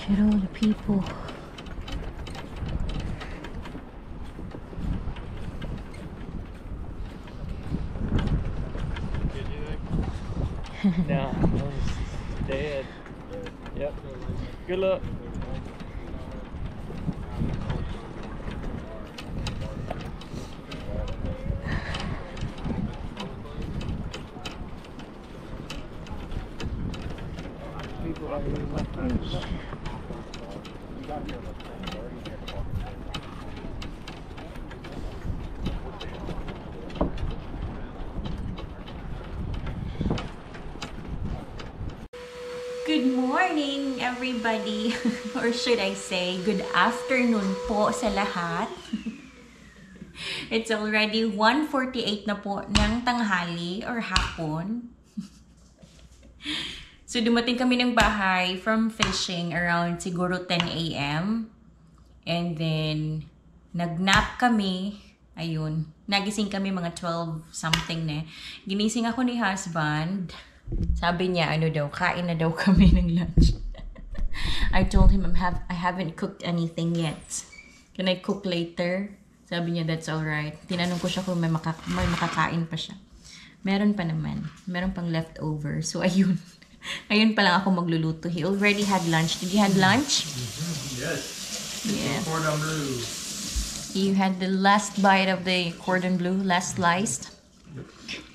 at all the people. No, I was dead. Yep. Good luck. People are really lucky. Good morning, everybody! Or should I say, good afternoon po sa lahat. It's already 1:48 na po ng tanghali or hapon. So, dumating kami ng bahay from fishing around siguro 10 a.m. And then, nag-nap kami. Ayun. Nagising kami mga 12 something na. Ginising ako ni husband. Sabi niya, ano daw, kain na daw kami ng lunch. I told him I haven't cooked anything yet. Can I cook later? Sabi niya, that's alright. Tinanong ko siya kung may makakain pa siya. Meron pa naman. Meron pang leftover. So, ayun. Ayun pa lang ako magluluto. He already had lunch. Did you have lunch? Yes. Yeah. Cordon bleu. You had the last bite of the cordon bleu, last sliced?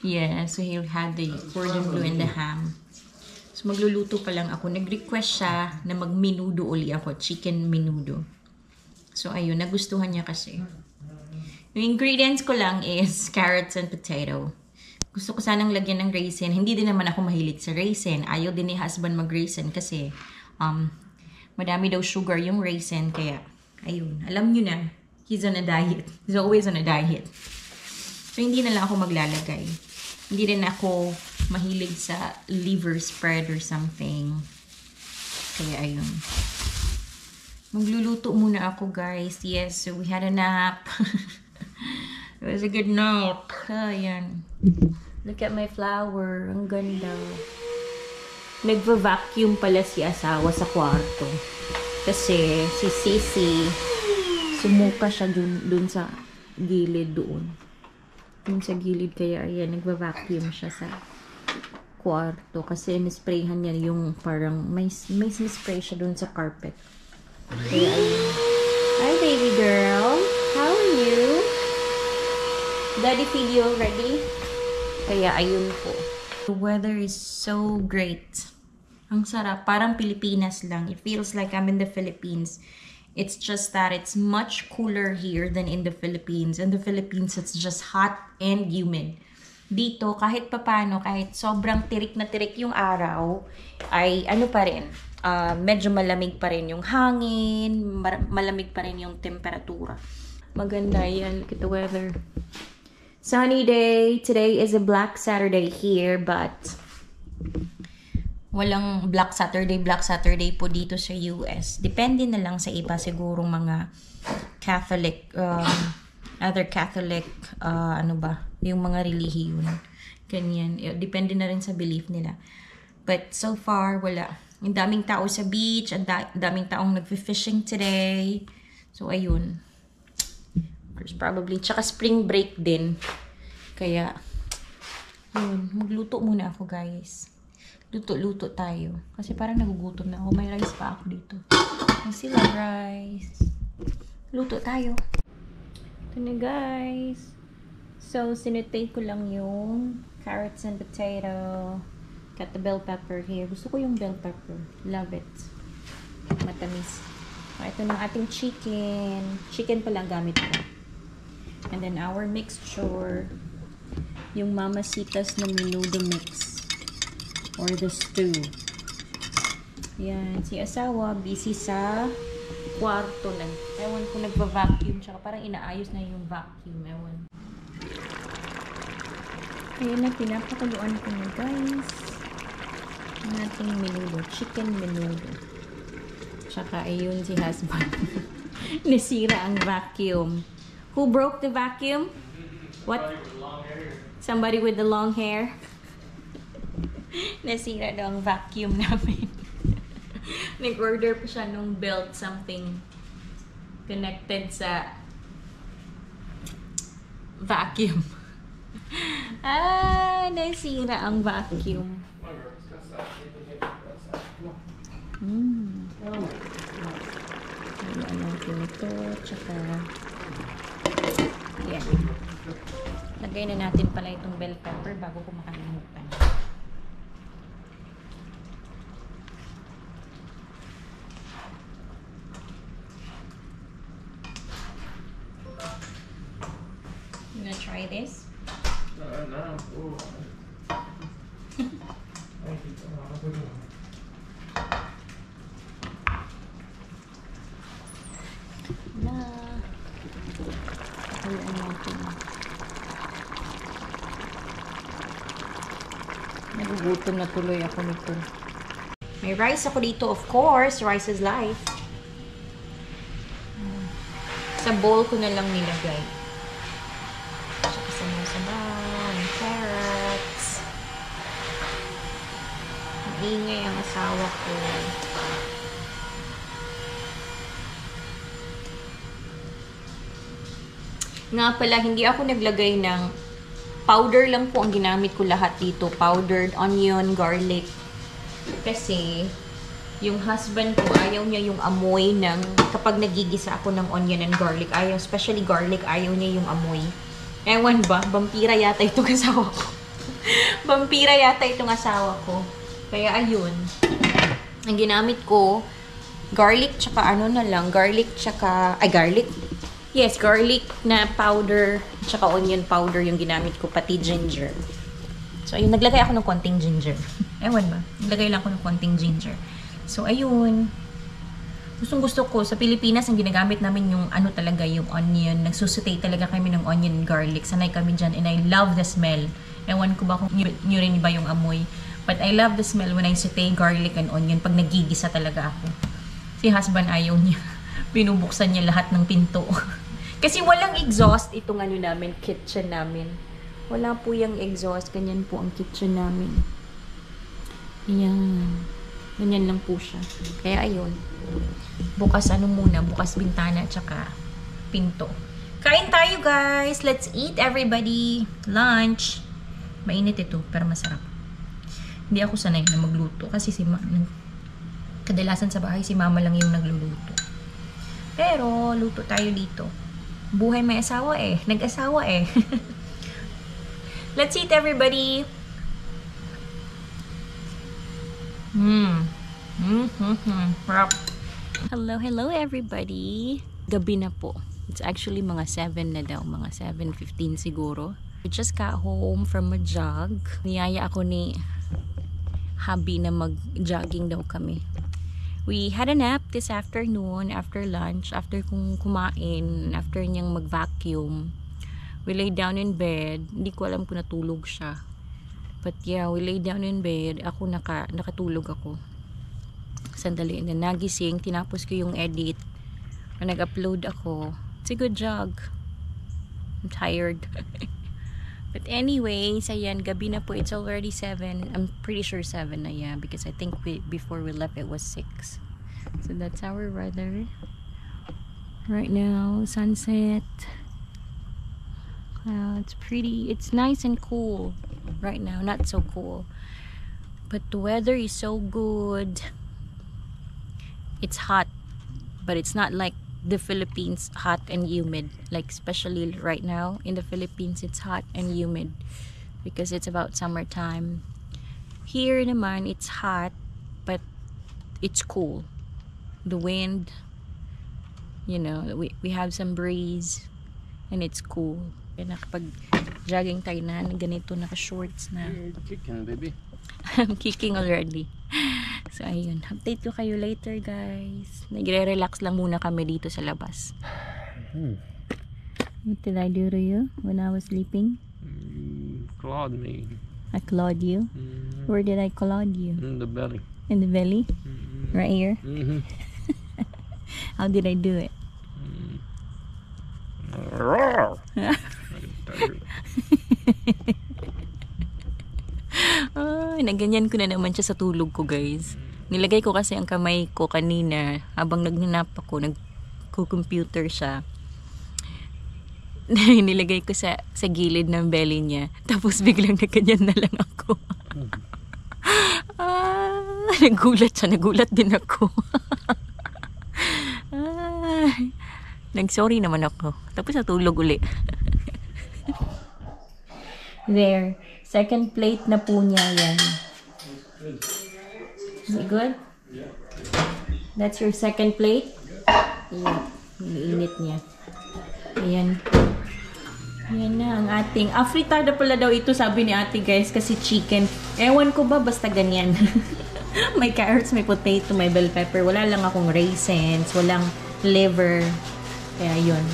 Yeah, so he had the cordon bleu and the ham. So magluluto pa lang ako. Nag-request siya na mag-menudo uli ako. Chicken menudo. So ayun, nagustuhan niya kasi. Yung ingredients ko lang is carrots and potato. Gusto ko sanang lagyan ng raisin. Hindi din naman ako mahilig sa raisin. Ayaw din ni husband mag-raisin kasi madami daw sugar yung raisin. Kaya, ayun. Alam nyo na, he's on a diet. He's always on a diet. So, hindi na lang ako maglalagay. Hindi rin ako mahilig sa liver spread or something. Kaya, ayun. Magluluto muna ako, guys. Yes, so we had a nap. It was a good nap. Ayan. Look at my flower. Ang ganda. Nagva-vacuum pala si asawa sa kwarto. Kasi si Sisi, sumuka siya dun sa gilid doon. Yung sa gilid, kaya ayan, nagva-vacuum siya sa kwarto. Kasi nisprayhan niya yung parang, may spray siya dun sa carpet. Kaya ayun. Hi, baby girl. How are you? Daddy feed you already? Kaya ayun po. The weather is so great. Ang sarap. Parang Pilipinas lang. It feels like I'm in the Philippines. It's just that it's much cooler here than in the Philippines. In the Philippines, it's just hot and humid. Dito, kahit papano, kahit sobrang tirik na tirik yung araw, ay ano pa rin, medyo malamig pa rin yung hangin, malamig pa rin yung temperatura. Maganda yan. Look at the weather. Sunny day. Today is a Black Saturday here, but walang Black Saturday po dito sa US. Depende na lang sa iba, sigurong mga Catholic, other Catholic, yung mga relihiyon. Ganyan. Depende na rin sa belief nila. But so far, wala. Ang daming tao sa beach, ang daming taong nagfi-fishing today. So, ayun. Probably. Tsaka spring break din. Kaya, yun. Magluto muna ako, guys. Luto-luto tayo. Kasi parang nagugutom na ako. May rice pa ako dito. May sila rice. Luto tayo. Ito na, guys. So, sinutay ko lang yung carrots and potato. Got the bell pepper here. Gusto ko yung bell pepper. Love it. Matamis. So, ito na ating chicken. Chicken pa lang gamit ko. And then our mixture. Yung Mamacita's na menudo mix. Or the stew. Yan. Si asawa, busy sa kwarto na. Ewan ko nagpa-vacuum. Tsaka parang inaayos na yung vacuum. Ewan. Ayan na, pinapakuluan ko na, guys. Ang ating menudo. Chicken menudo. Tsaka, ayun si husband. Nasira ang vacuum. Who broke the vacuum? What? Somebody with the long hair. Nasira daw ang vacuum namin. Nag-order pa siya nung belt, something connected sa vacuum. Nasira ang vacuum. Ayan natin ito, tsaka yan. Lagay na natin pala itong bell pepper bago ko makalimutan. You gonna try this? No. Oh. Na. Ayan natin. Nagugutom na tuloy ako nito. May rice ako dito, of course. Rice is life. Sa bowl ko na lang nilagay. Tsaka sabaw-sabaw, carrots. Maingay ang asawa ko. Nga pala, hindi ako naglagay ng powder lang po ang ginamit ko lahat dito. Powdered onion, garlic. Kasi, yung husband ko, ayaw niya yung amoy ng, kapag nagigisa ako ng onion and garlic, ayaw, especially garlic, ayaw niya yung amoy. Ewan ba? Vampira yata itong asawa ko. Vampira yata itong asawa ko. Kaya ayun. Ang ginamit ko, garlic tsaka ano na lang, garlic tsaka, garlic. Yes, garlic na powder tsaka onion powder yung ginamit ko, pati ginger. So ayun, naglagay ako ng konting ginger. Ewan ba? Naglagay lang ako ng konting ginger. So ayun. Gustong-gusto ko, sa Pilipinas, ang ginagamit namin yung ano talaga, yung onion. Nagsusutay talaga kami ng onion and garlic. Sanay kami dyan and I love the smell. Ewan ko ba kung nyo rin ba yung amoy. But I love the smell when I saute garlic and onion pag nagigisa talaga ako. Si husband ayaw niya. Binubuksan niya lahat ng pinto. Kasi walang exhaust itong ano namin, kitchen namin. Wala po yung exhaust. Ganyan po ang kitchen namin. Ayan. Ganyan lang po siya. Kaya ayun. Bukas ano muna, bukas bintana tsaka pinto. Kain tayo guys! Let's eat everybody! Lunch! Mainit ito, pero masarap. Hindi ako sanay na magluto kasi kadalasan sa bahay si mama lang yung nagluluto. Pero luto tayo dito. Buhay may asawa eh. Nag-asawa eh. Let's eat everybody! Hello everybody. Gabi na po. It's actually mga 7 na daw, mga 7:15 siguro. We just got home from a jog. Niyaya ako ni hubby na mag-jogging daw kami. We had a nap this afternoon after lunch, after kong kumain, after niyang mag-vacuum. We laid down in bed. Hindi ko alam kung natulog siya. But yeah, we laid down in bed. Ako nakatulog ako. Sandali. And then nagising. Tinapos ko yung edit. Nag-upload ako. It's a good jog. I'm tired. But anyways, ayan, gabi na po. It's already 7. I'm pretty sure 7 na, yeah. Because I think before we left, it was 6. So that's our weather. Right now, sunset. It's pretty. It's nice and cool. Right now, not so cool. But the weather is so good. It's hot. But it's not like the Philippines, hot and humid. Like especially right now in the Philippines, it's hot and humid because it's about summertime. Here naman, it's hot but it's cool. The wind, you know, we have some breeze and it's cool. And nakapag jogging tayo na ganito, naka-shorts na. You're kicking, baby. I'm kicking already. So ayun, update ko kayo later guys. Nagre-relax lang muna kami dito sa labas. What did I do to you when I was sleeping? Clawed me. I clawed you? Where did I clawed you? In the belly. In the belly? Right here? How did I do it? Naganyan ko na naman siya sa tulog ko guys. Nilagay ko kasi ang kamay ko kanina habang nagnanap ako, nagko-computer siya. Nilagay ko sa gilid ng belly niya. Tapos biglang nagganyan na lang ako. Nagulat siya. Nagulat din ako. Nag-sorry naman ako. Tapos natulog uli. There. Second plate na po niya yan. Is it good? That's your second plate? Ayan. Iniinit niya. Ayan. Ayan na ang ating. Afritada pala daw ito, sabi ni ate guys, kasi chicken. Ewan ko ba, basta ganyan. May carrots, may potato, may bell pepper. Wala lang akong raisins, walang liver. Kaya yun.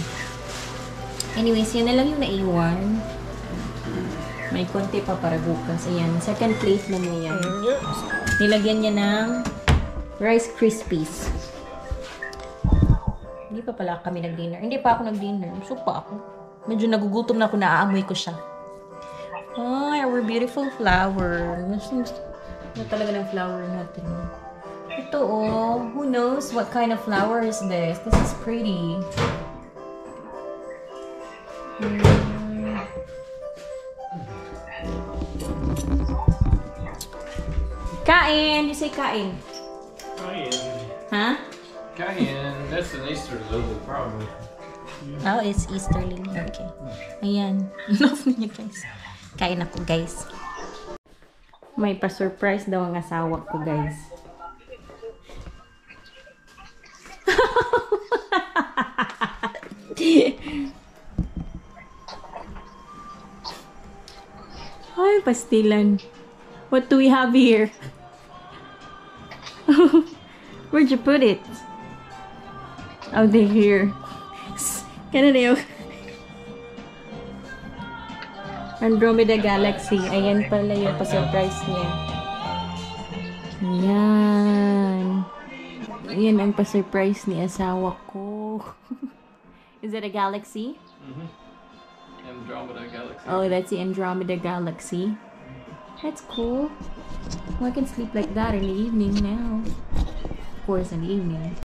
Anyways, yun na lang yung naiwan. May konti pa para bukas. Ayan, second plate na niya yan. Nilagyan niya ng Rice Krispies. Hindi pa pala kami nag-dinner. Hindi pa ako nag-dinner. Busog pa ako. Medyo nagugutom na ako, naaamoy ko siya. Ay, our beautiful flower. Ano talaga ng flower natin? Ito oh. Who knows what kind of flower is this? This is pretty. Kain! You say kain. Kain. Huh? Kain. That's an Easter lily, probably. Oh, it's Easter lily. Okay. Ayan. Love niyo guys. Kain ako guys. May pa-surprise daw ang asawa ko guys. Ay, pastilan. What do we have here? Where'd you put it? Oh, they're here. Kanina yung Andromeda Galaxy. Ayan pala yung pa-surprise niya. Ayan. Ayan ang pa-surprise ni asawa ko. Is it a galaxy? Andromeda Galaxy. Oh, that's the Andromeda Galaxy. That's cool. Well, I can sleep like that in the evening now. Of course, in the evening.